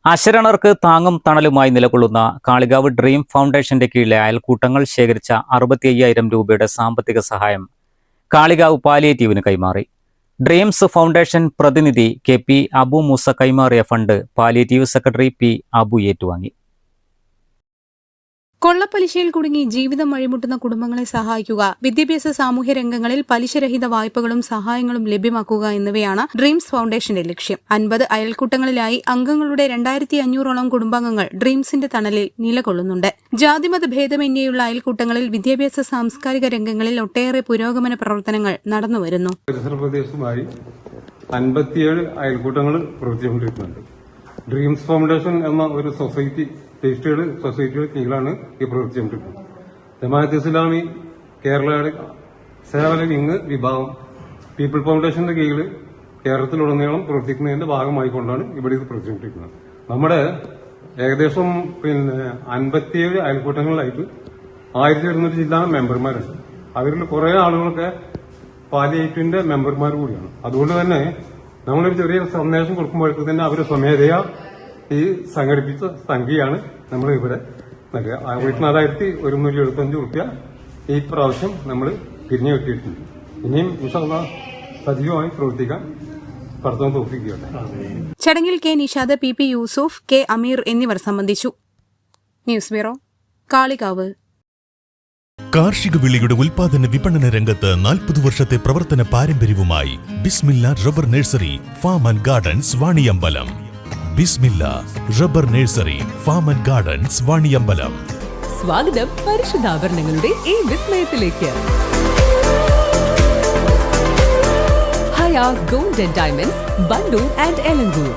അശരണർക്ക് താങ്ങും തണലുമായി നിലകൊള്ളുന്ന കാളികാവ് ഡ്രീം ഫൗണ്ടേഷന്റെ കീഴിലെ അയൽക്കൂട്ടങ്ങൾ ശേഖരിച്ച 65,000 രൂപയുടെ സാമ്പത്തിക സഹായം കാളികാവ് പാലിയേറ്റീവിന് കൈമാറി. ഡ്രീംസ് ഫൗണ്ടേഷൻ പ്രതിനിധി കെ.പി. അബു മൂസ കൈമാറിയ fund palliative secretary P. Abu ഏറ്റുവാങ്ങി. കൊള്ളപ്പലിശയിൽ കുടുങ്ങി ജീവിതം വഴിമുട്ടുന്ന കുടുംബങ്ങളെ സഹായിക്കുക, വിദ്യാഭ്യാസ സാമൂഹ്യ രംഗങ്ങളിൽ പലിശരഹിത വായ്പകളും സഹായങ്ങളും ലഭ്യമാക്കുക എന്നിവയാണ് ഡ്രീംസ് ഫൗണ്ടേഷന്റെ ലക്ഷ്യം. 50 അയൽക്കൂട്ടങ്ങളിലായി അംഗങ്ങളുടെ 2,500ഓളം കുടുംബാംഗങ്ങൾ ഡ്രീംസിന്റെ തണലിൽ നിലകൊള്ളുന്നുണ്ട്. ജാതിമത ഭേദമന്യേയുള്ള അയൽക്കൂട്ടങ്ങളിൽ വിദ്യാഭ്യാസ സാംസ്കാരിക രംഗങ്ങളിൽ ഒട്ടേറെ പുരോഗമന പ്രവർത്തനങ്ങൾ നടന്നുവരുന്നു. 57 അയൽക്കൂട്ടങ്ങൾ പ്രവർത്തിച്ചുകൊണ്ടിരിക്കുന്നുണ്ട്. ഡ്രീംസ് ഫൗണ്ടേഷൻ എന്ന ഒരു രജിസ്റ്റേർഡ് സൊസൈറ്റിയുടെ കീഴിലാണ് ഈ പ്രവർത്തിച്ചുകൊണ്ടിരിക്കുന്നത്. ജമാഅത്ത് ഇസ്ലാമി കേരളയുടെ സേവന വിങ് വിഭാഗം പീപ്പിൾ ഫൗണ്ടേഷന്റെ കീഴിൽ കേരളത്തിലുടനീളം പ്രവർത്തിക്കുന്നതിന്റെ ഭാഗമായിക്കൊണ്ടാണ് ഇവിടെ ഇത് പ്രവർത്തിച്ചുകൊണ്ടിരിക്കുന്നത്. നമ്മുടെ ഏകദേശം 57 അയൽക്കൂട്ടങ്ങളിലായിട്ട് 1,200 ജില്ലാ മെമ്പർമാരുണ്ട്. അവരിൽ കുറെ ആളുകളൊക്കെ പാലിയേറ്റീവിന്റെ മെമ്പർമാർ കൂടിയാണ്. അതുകൊണ്ട് തന്നെ നമ്മളൊരു ചെറിയ സന്ദേശം കൊടുക്കുമ്പോഴേക്ക് തന്നെ അവർ സ്വമേധയാ ഈ സംഘടിപ്പിച്ച സംഖ്യയാണ് നമ്മൾ ഇവിടെ നൽകുക. 64,175 രൂപ ഈ പ്രാവശ്യം നമ്മൾ പിരിഞ്ഞു കിട്ടിയിട്ടുണ്ട്. ഇനിയും സജീവമായി പ്രവർത്തിക്കാൻ പടച്ചവൻ തൗഫീഖ് ചെയ്യട്ടെ. ചടങ്ങിൽ K Nishad, P Yusuf, K Ameer എന്നിവർ സംബന്ധിച്ചു. News bureau, Kalikavu. കാർഷിക വിളയുടെ ഉൽപാദന വിപണന രംഗത്ത് 40 വർഷത്തെ പ്രവർത്തന പാരമ്പര്യവുമായി Bismilla rubber nursery farm and gardens Vaniyambalam. Bismilla rubber nursery farm and gardens Vaniyambalam. സ്വാഗതം പരിശുദ്ധാഭരണങ്ങളുടെ ഈ വിസ്മയത്തിലേക്ക്. Haya gold and diamonds, Bandur and Elankur.